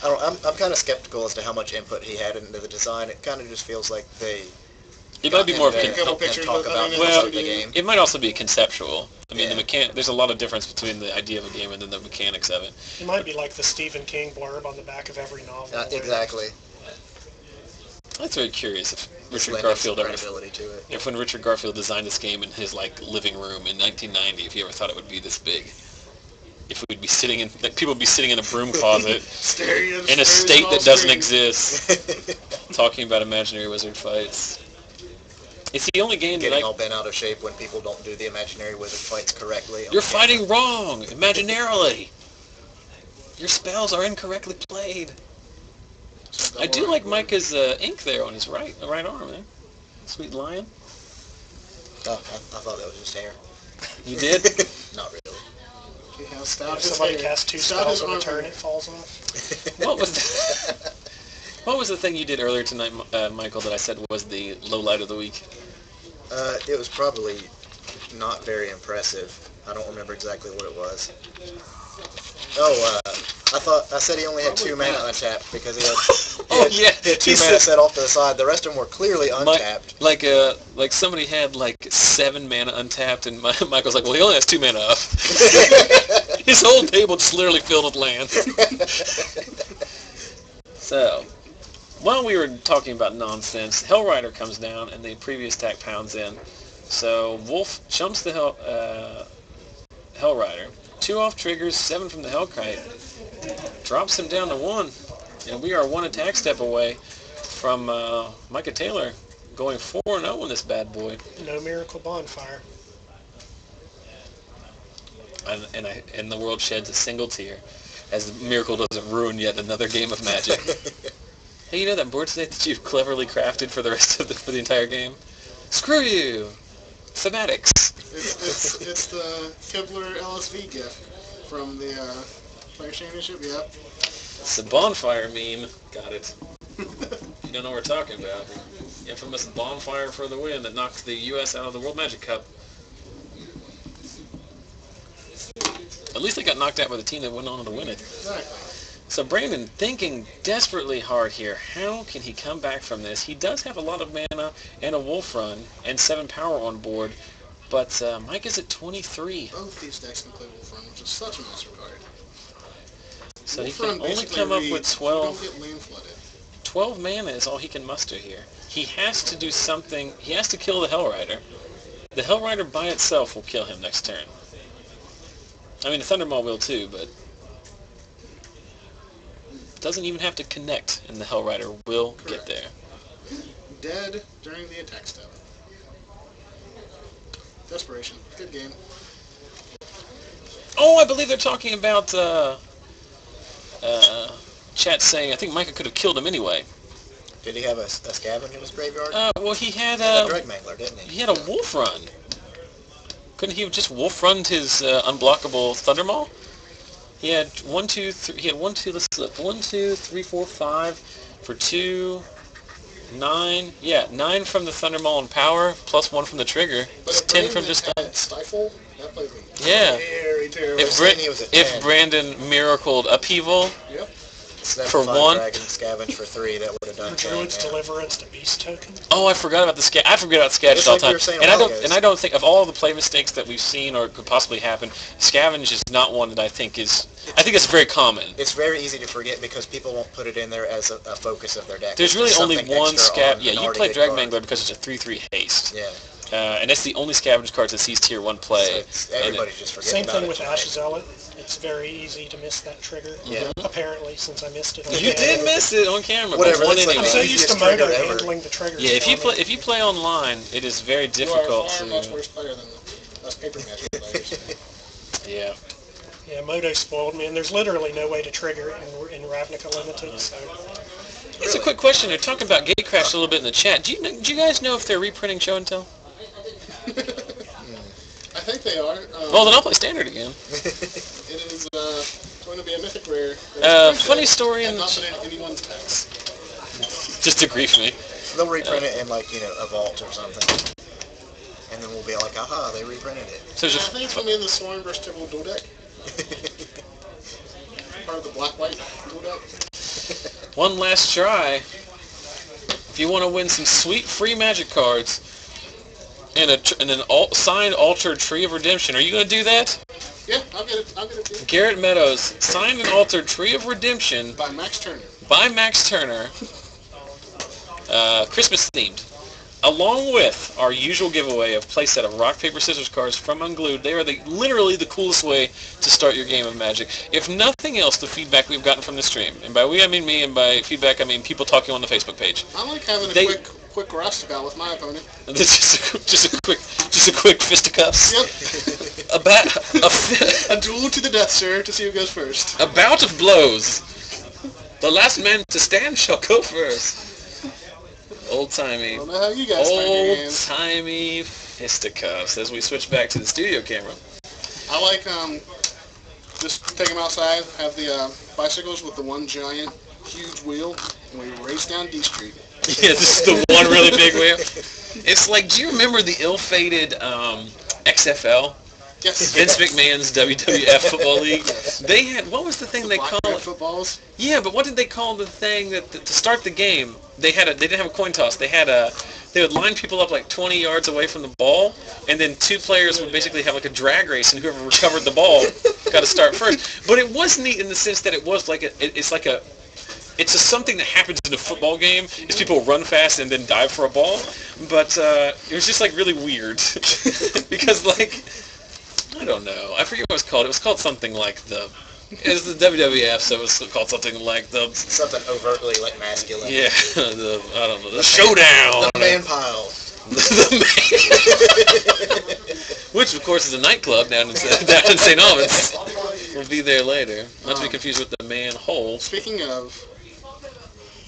I'm kind of skeptical as to how much input he had into the design. It kind of just feels like they. It might be more of got a him to couple help him pictures talk of about it, well, the game. It might also be conceptual. I mean, Yeah. there's a lot of difference between the idea of a game and then the mechanics of it. It might be like the Stephen King blurb on the back of every novel. Exactly. That's very curious if Just Richard lending Garfield some ever, credibility to it. if when Richard Garfield designed this game in his living room in 1990, if he ever thought it would be this big. If we'd be sitting in, like, people would be sitting in a broom closet Staring at in a very state small that doesn't screen. exist, talking about imaginary wizard fights. It's the only game that Getting all bent out of shape when people don't do the imaginary wizard fights correctly. on You're camera. fighting wrong, imaginarily. Your spells are incorrectly played. I do like Micah's ink there on his right arm there. Sweet lion. Oh, I thought that was just hair. You did? Not really. Yeah, Stout If somebody casts 2 spells on a turn, it falls off. What was the thing you did earlier tonight, Michael, that I said was the low light of the week? It was probably not very impressive. I don't remember exactly what it was. Oh, I said he only had 2 mana untapped because he had 2 mana set off to the side. The rest of them were clearly untapped. Like somebody had like 7 mana untapped, and Michael's like, well, he only has 2 mana up. His whole table just literally filled with land. So, while we were talking about nonsense, Hellrider comes down and the previous attack pounds in. So Wolf jumps the Hellrider. 2 off triggers, 7 from the Hellkite. Drops him down to 1. And we are 1 attack step away from Micah Taylor going 4-0 in this bad boy. No Miracle Bonfire. And the world sheds a single tear as the Miracle doesn't ruin yet another game of Magic. Hey, you know that board state that you've cleverly crafted for the rest of for the entire game? Screw you! Thematics. It's the Kibler LSV gift from the Players Championship, yep. It's the bonfire meme. Got it. You don't know what we're talking about. The infamous bonfire for the win that knocked the U.S. out of the World Magic Cup. At least they got knocked out by the team that went on to win it. Exactly. So Brandon, thinking desperately hard here, how can he come back from this? He does have a lot of mana and a Wolf Run and 7 power on board, but Mike is at 23. Both these decks can play Wolf Run, which is such a nice card. So Wolf he can Run only come up with 12. You don't get land flooded. 12 mana is all he can muster here. He has to do something. He has to kill the Hellrider. The Hellrider by itself will kill him next turn. I mean, the Thundermaw will too, but doesn't even have to connect, and the Hellrider will get there. Dead during the attack step. Desperation. Good game. Oh, I believe they're talking about chat saying I think Micah could have killed him anyway. Did he have a scavenge in his graveyard? Well, he had a Dreg Mangler, didn't he? He had a Wolf Run. Couldn't he have just Wolf Runned his unblockable Thundermaw? He had 1, 2, 3. He had 1, 2. Let's look. 1, 2, 3, 4, 5 for 2, 9. Yeah, 9 from the Thundermaw and power, plus 1 from the trigger. But if 10 from Brandon just had Stifle, that played me yeah. very terrible. If Brandon miracled Upheaval. Yep. For 1. Dragon scavenge for 3, that would have done. Druid's Deliverance to Beast Token. Oh, I forgot about the I forget about Scavenge all the time. And I don't think of all the play mistakes that we've seen or could possibly happen, Scavenge is not one that I think is. I think it's very common. It's very easy to forget because people won't put it in there as a focus of their deck. There's really only one Scavenge. Yeah, you play Drag Mangler Mangler because it's a 3/3 haste. Yeah. And that's the only Scavenge card that sees Tier 1 play. So everybody's just forgetting Same about thing it with tonight. Ash Zealot. It's very easy to miss that trigger. Yeah. Apparently, since I missed it. You did miss it on camera. Whatever, But one that's like I'm anyway. so the used to easiest trigger Moto ever. handling the triggers. Yeah, for me. if you play online, it is very difficult You are far much to. worse player than us paper Magic players. Yeah. Yeah, Moto spoiled me, and there's literally no way to trigger it in Ravnica Limited. So Here's a quick question. They're talking about Gatecrash a little bit in the chat. Do you guys know if they're reprinting Show and Tell? I think they are. Well, then I'll play Standard again. It is going to be a mythic rare. Funny story in and the not in anyone's text. Just to grief me. They'll reprint it in like, a vault or something. And then we'll be like, aha, they reprinted it. So I just think it's going to be in the Sorin vs. Typical dual deck. Part of the black-white dual deck. one last try. If you want to win some sweet free Magic cards and an signed altered Tree of Redemption, are you going to do that? Yeah, I'll get it. I'll get it to you. Garrett Meadows signed an altered Tree of Redemption By Max Turner. by Max Turner, Christmas themed, along with our usual giveaway of playset of rock paper scissors cards from Unglued. They are literally the coolest way to start your game of Magic. If nothing else, the feedback we've gotten from the stream, and by we I mean me, and by feedback I mean people talking on the Facebook page. I like having a quick karate bout with my opponent. just a quick fisticuffs. Yep. A duel to the death, sir, to see who goes first. A bout of blows. The last man to stand shall go first. Old-timey. I don't know how you guys find your hands. Old-timey fisticuffs as we switch back to the studio camera. I like just take them outside, have the bicycles with the one giant, huge wheel, and we race down D Street. Yeah, this is the one really big wheel. It's like, do you remember the ill-fated XFL? Yes. Vince McMahon's WWF Football League. They had, what was the thing they called it? Footballs. Yeah, but what did they call the thing that to start the game? They didn't have a coin toss. They would line people up like 20 yards away from the ball, and then two players would basically have like a drag race, and whoever recovered the ball got to start first. But it was neat in the sense that it was like it's something that happens in a football game is people run fast and then dive for a ball. But it was just like really weird because like, I don't know. I forget what it was called. It was called something like it was the WWF, so it was called something like something overtly like masculine. Yeah, I don't know. The showdown. The man pile. Which of course is a nightclub down in St. Albans. We'll be there later. Not to be confused with the man hole. Speaking of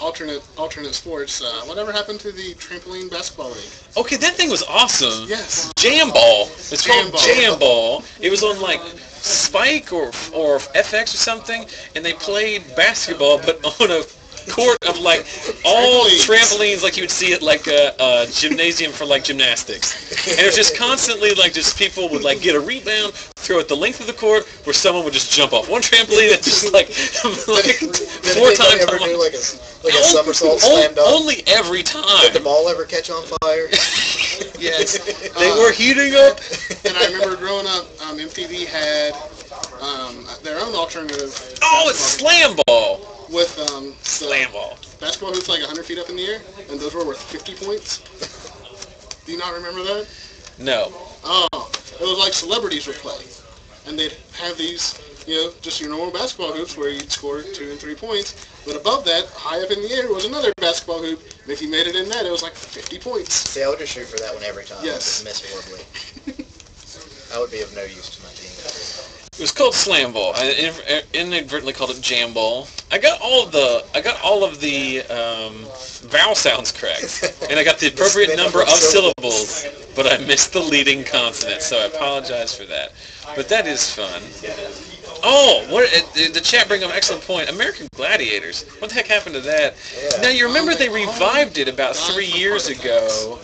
alternate sports, whatever happened to the trampoline basketball league? Okay, that thing was awesome. Yes. Jam Ball. It's Jam called Ball. Jam Ball. It was on like Spike or FX or something, and they played basketball, but on a court of like all trampolines like you would see at like a gymnasium for like gymnastics. And it was just constantly like just people would like get a rebound, throw it the length of the court, where someone would just jump off one trampoline and just like 4 times. Ever do like a somersault slam dunk? Only every time. Did the ball ever catch on fire? Yes. They were heating up. And I remember growing up, MTV had their own alternative. Oh, it's Slam Ball. With Slam Ball. Basketball hoops like 100 feet up in the air, and those were worth 50 points. Do you not remember that? No. Oh, it was like celebrities would play. And they'd have these, just your normal basketball hoops where you'd score 2 and 3 points. But above that, high up in the air, was another basketball hoop. And if you made it in that, it was like 50 points. See, I would just shoot for that one every time. Yes. I would miss horribly. I would be of no use to my team. It was called Slam Ball. I inadvertently called it Jam Ball. I got all of the vowel sounds correct, and I got the appropriate number of syllables, but I missed the leading consonant, so I apologize for that. But that is fun. Oh, the chat bring up an excellent point. American Gladiators. What the heck happened to that? Yeah. Now you remember they revived it about 3 years ago.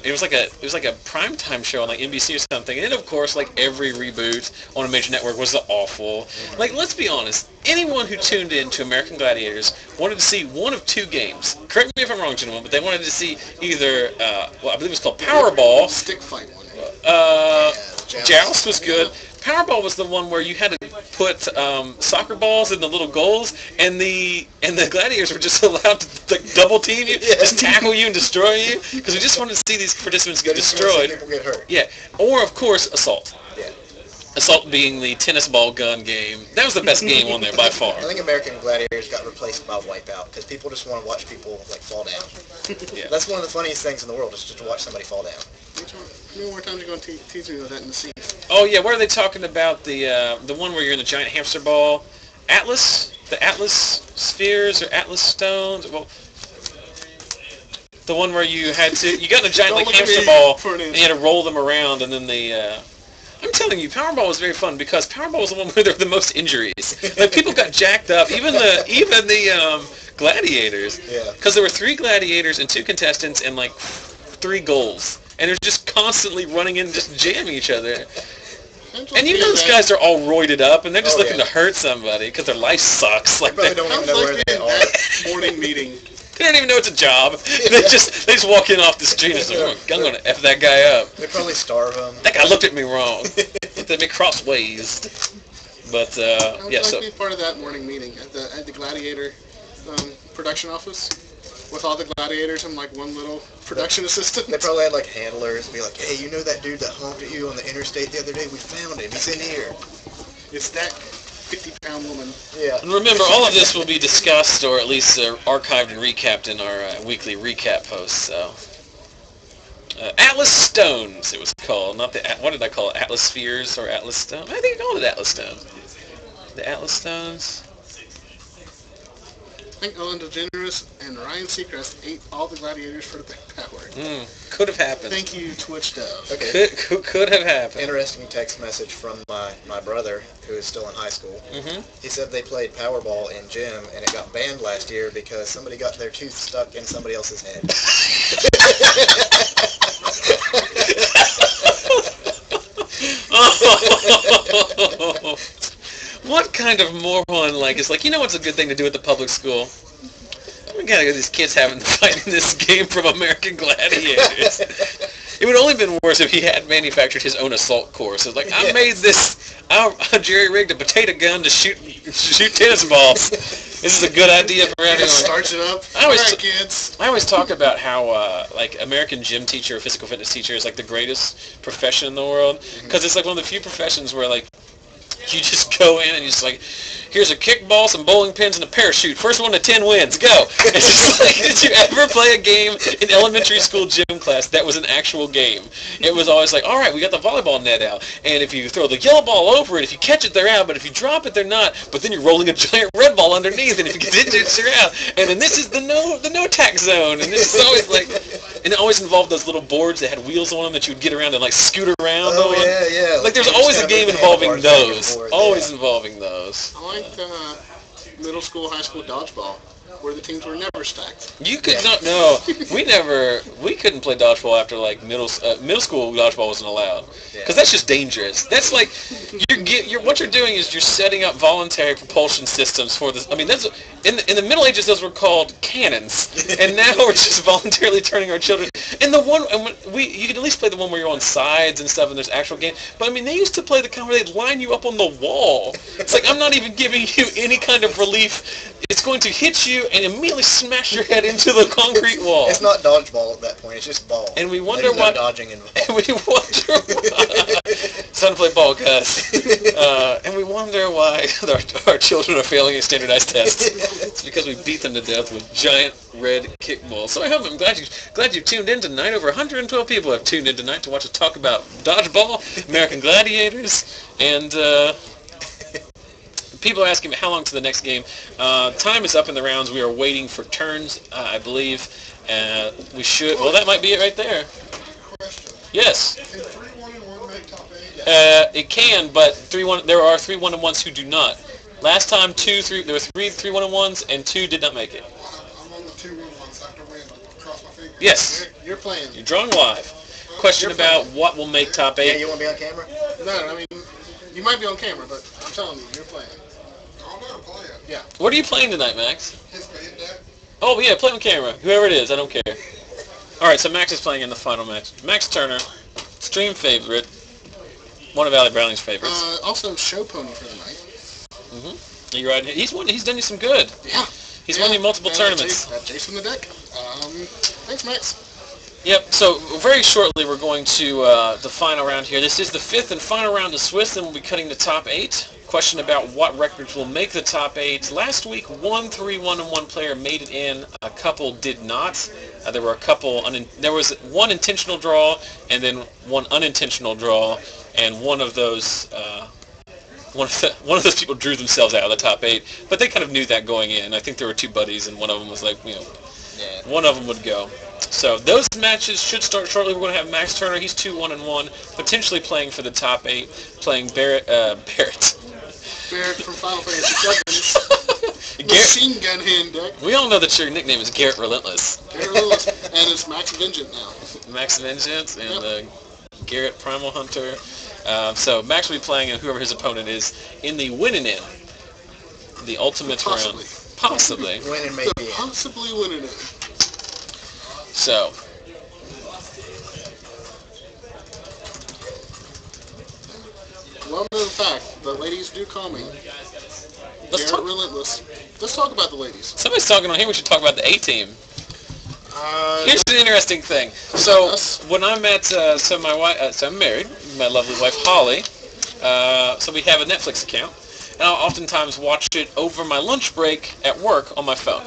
It was like a primetime show on like NBC or something, and then of course like every reboot on a major network was awful. Like, let's be honest, anyone who tuned in to American Gladiators wanted to see one of two games. Correct me if I'm wrong, gentlemen, but they wanted to see either I believe it was called Powerball. Stick fight one. Joust was good. Powerball was the one where you had to put soccer balls in the little goals, and the gladiators were just allowed to like double team you, just tackle you and destroy you, because we just wanted to see these participants get destroyed. People get hurt. Yeah, or of course Assault. Yeah. Assault being the tennis ball gun game. That was the best game on there by far. I think American Gladiators got replaced by Wipeout because people just want to watch people like fall down. Yeah. That's one of the funniest things in the world, is just to watch somebody fall down. How many more times are you going to tease me with that in the scene? Oh yeah, what are they talking about? The one where you're in the giant hamster ball, Atlas, the Atlas spheres or Atlas stones. Well, the one where you got in a giant like hamster ball and you had to roll them around, and then I'm telling you, Powerball was very fun because Powerball was the one where there were the most injuries. Like, people got jacked up, even the gladiators. Yeah. Because there were 3 gladiators and 2 contestants and like 3 goals, and they're just constantly running in and just jamming each other. And you know those guys are all roided up, and they're just looking to hurt somebody because their life sucks. Like, They probably don't even know where they are. Morning meeting. They don't even know it's a job. They just walk in off the street and say, I'm going to F that guy up. They probably starve him. That guy looked at me wrong. Looked at me crossways. But, I would yeah, like so... to be part of that morning meeting at the Gladiator production office with all the gladiators and like one little production assistant. They probably had like handlers be like, hey, you know that dude that honked at you on the interstate the other day? We found him. He's in here. It's that 50-pound woman. Yeah. And remember, all of this will be discussed, or at least archived and recapped in our weekly recap posts. So, Atlas Stones, it was called. Not the what did I call it? Atlas Spheres or Atlas Stones? I think I called it Atlas Stones. The Atlas Stones. I think Ellen DeGeneres and Ryan Seacrest ate all the gladiators for the big power. Could have happened. Thank you, Twitch Dev. Okay. Could have happened. Interesting text message from my brother, who is still in high school. Mm-hmm. He said they played Powerball in gym, and it got banned last year because somebody got their tooth stuck in somebody else's head. What kind of moron is like, you know what's a good thing to do at the public school? We gotta get these kids having fighting this game from American Gladiators. It would only been worse if he had manufactured his own assault course. It's like, I made this, I jerry-rigged a potato gun to shoot tennis balls. This is a good idea for everyone. Starts it up. I always, kids. I always talk about how, American gym teacher or physical fitness teacher is, the greatest profession in the world. Because it's, one of the few professions where, you just go in and you're just like, here's a kickball, some bowling pins, and a parachute. First 1 to 10 wins. Go. It's just like, did you ever play a game in elementary school gym class that was an actual game? It was always like, all right, we got the volleyball net out, and if you throw the yellow ball over it, if you catch it, they're out, but if you drop it, they're not. But then you're rolling a giant red ball underneath, and if you get it, you're out. And then this is the no tack zone, and this is always and it always involved those little boards that had wheels on them that you would get around and scoot around on. Yeah. There's always a game involving those. Always involving those. I like middle school, high school dodgeball, where the teams were never stacked. You could not. No, we couldn't play dodgeball after middle school. Dodgeball wasn't allowed because that's just dangerous. That's what you're doing is you're setting up voluntary propulsion systems for this. I mean, that's in the Middle Ages those were called cannons, and now we're just voluntarily turning our children. And you can at least play the one where you're on sides and stuff, and there's actual game. But I mean, they used to play the kind where they'd line you up on the wall. It's like, I'm not even giving you any kind of relief. It's going to hit you and immediately smash your head into the concrete wall. It's not dodgeball at that point. It's just ball. And we wonder why. Dodging involved. And we wonder why. It's time to play ball, guys. And we wonder why our children are failing a standardized test. It's because we beat them to death with giant red kickballs. So I'm glad you tuned in tonight. Over 112 people have tuned in tonight to watch us talk about dodgeball, American Gladiators, and people are asking me how long to the next game. Time is up in the rounds. We are waiting for turns, I believe. We should. Well, that might be it right there. Question. Yes. Can 3-1-1 make top 8? It can, but 3-1. There are 3 1-1s who do not. Last time, there were 3 1-1s, and 2 did not make it. I'm on the 2-1-1s. I have to win. Cross my fingers. Yes. You're playing. You're drawing live. Question about what will make top 8. Yeah, you want to be on camera? No, I mean, you might be on camera, but I'm telling you, you're playing. Oh, no, play it. Yeah. What are you playing tonight, Max? His band deck. Oh, yeah, play on camera. Whoever it is, I don't care. All right, so Max is playing in the final match. Max Turner, stream favorite, one of Allie Browning's favorites. Also, show pony for the night. Mm-hmm. You're right. He's won you some good. Yeah. He's won you multiple tournaments. Jason the deck. Thanks, Max. Yep, so very shortly we're going to the final round here. This is the 5th and final round of Swiss, and we'll be cutting the top 8. Question about what records will make the top 8. Last week, 1-3-1-1 player made it in. A couple did not. There were a couple. There was one intentional draw, and then one unintentional draw, and one of those one of those people drew themselves out of the top 8. But they kind of knew that going in. I think there were 2 buddies, and one of them was like, one of them would go. So those matches should start shortly. We're going to have Max Turner. He's 2-1-1, potentially playing for the top 8, playing Barrett from Final Fantasy VII. Machine gun hand deck. We all know that your nickname is Garrett Relentless. Garrett Relentless, and it's Max Vengeance now. Max Vengeance and Garrett Primal Hunter. So Max will be playing, and whoever his opponent is, in the winning in, the ultimate round. Possibly. Winning maybe. Possibly winning it. So. Well-known fact, the ladies do call me Garrett Relentless. Let's talk about the ladies. Somebody's talking on here. We should talk about the A-team. Here's an interesting thing. So when I'm at, so my wife, so I'm married, my lovely wife Holly. So we have a Netflix account, and I'll oftentimes watch it over my lunch break at work on my phone.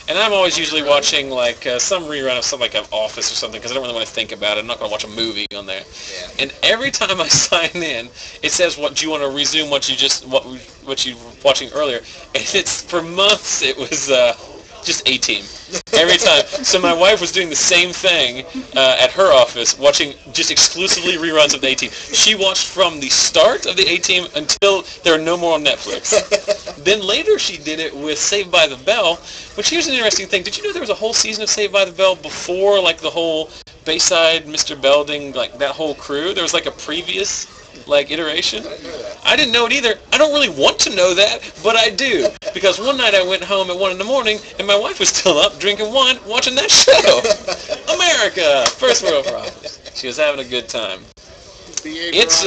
And I'm always usually watching like some rerun of something like an Office or something because I don't really want to think about it. I'm not going to watch a movie on there. Yeah. And every time I sign in, it says, "What do you want to resume? What you were watching earlier?" And it's for months. It was just A-Team every time. So my wife was doing the same thing at her office, watching just exclusively reruns of the A-Team. She watched from the start of the A-Team until there are no more on Netflix. Then later she did it with Saved by the Bell, which here's an interesting thing. Did you know there was a whole season of Saved by the Bell before like the whole Bayside, Mr. Belding, like that whole crew? There was like a previous like iteration. I didn't know it either. I don't really want to know that, but I do. Because one night I went home at 1 in the morning and my wife was still up drinking wine watching that show. America, first world problems. She was having a good time. It's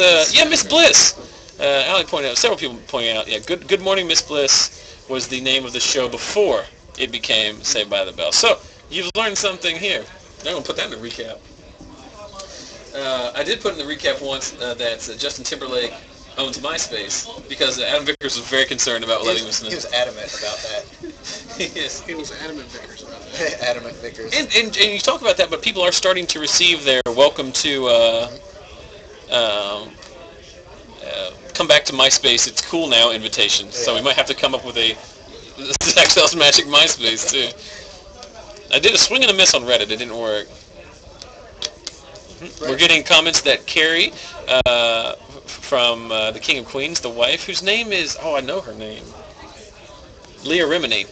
Miss Bliss. Allie pointed out, several people pointing out, Good Morning Miss Bliss was the name of the show before it became Saved by the Bell. So you've learned something here. I'm gonna put that in the recap. I did put in the recap once that Justin Timberlake owns MySpace because Adam Vickers was very concerned about letting us know. He was adamant about that. Yes. He was adamant Vickers about that. Adamant Vickers. And you talk about that, but people are starting to receive their welcome to come back to MySpace, it's cool now invitations. So we might have to come up with a Zaxxel's Magic MySpace too. I did a swing and a miss on Reddit. It didn't work. We're getting comments that Carrie from the King of Queens, the wife, whose name is, I know her name. Leah Remini.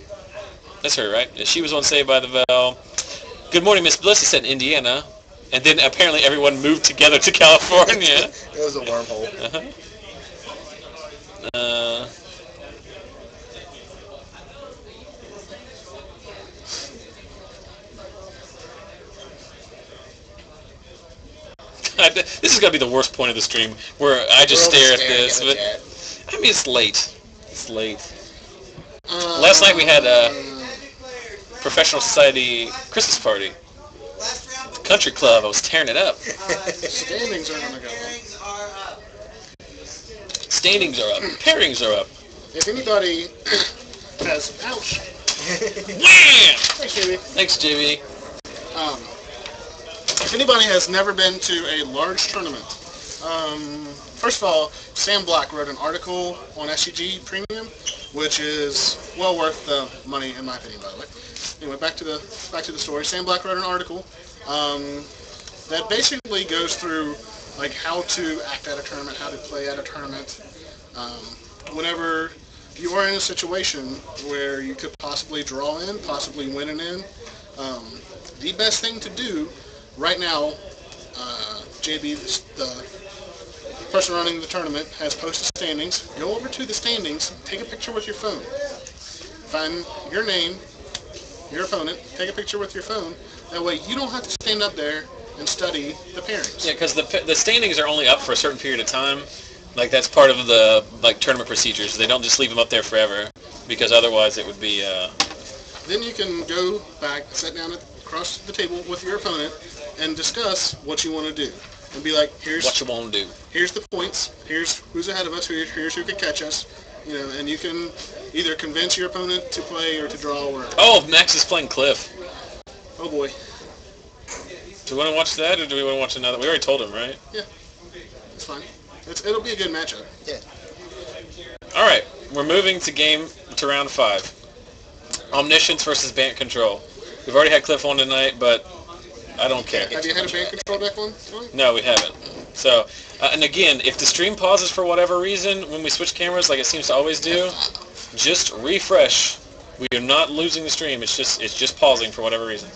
That's her, right? She was on Saved by the Bell. Good Morning, Miss Bliss, he said in Indiana. And then apparently everyone moved together to California. It was a wormhole. This is going to be the worst point of the stream, where I just stare at this. But I mean, it's late. It's late. Last night we had a professional society Christmas party. The country club. I was tearing it up. Standings are going to go up. Standings are up. Pairings are up. If anybody has... Ouch. Wham! Thanks, JB. Thanks, JB. If anybody has never been to a large tournament, first of all, Sam Black wrote an article on SCG Premium, which is well worth the money in my opinion, by the way. Anyway, back to the story. Sam Black wrote an article that basically goes through like how to act at a tournament, how to play at a tournament. Whenever you are in a situation where you could possibly draw in, possibly win an in, the best thing to do right now, JB, the person running the tournament, has posted standings. Go over to the standings, take a picture with your phone. Find your name, your opponent, take a picture with your phone. That way you don't have to stand up there and study the pairings. Yeah, because the standings are only up for a certain period of time. Like, that's part of the tournament procedures. They don't just leave them up there forever, because otherwise it would be... Then you can go back, sit down across the table with your opponent, and discuss what you want to do. And be like, here's what you want to do. Here's the points. Here's who's ahead of us. Here's who can catch us. You know, and you can either convince your opponent to play or to draw. Or oh, Max is playing Cliff. Oh boy. Do we want to watch that, or do we want to watch another? We already told him, right? Yeah, it's fine. It'll be a good matchup. Yeah. All right, we're moving to round 5. Omniscience versus Bant Control. We've already had Cliff on tonight, but I don't care. Have you had a Bant Control deck one? No, we haven't. So, and again, if the stream pauses for whatever reason when we switch cameras, like it seems to always do, just refresh. We are not losing the stream. It's just pausing for whatever reason.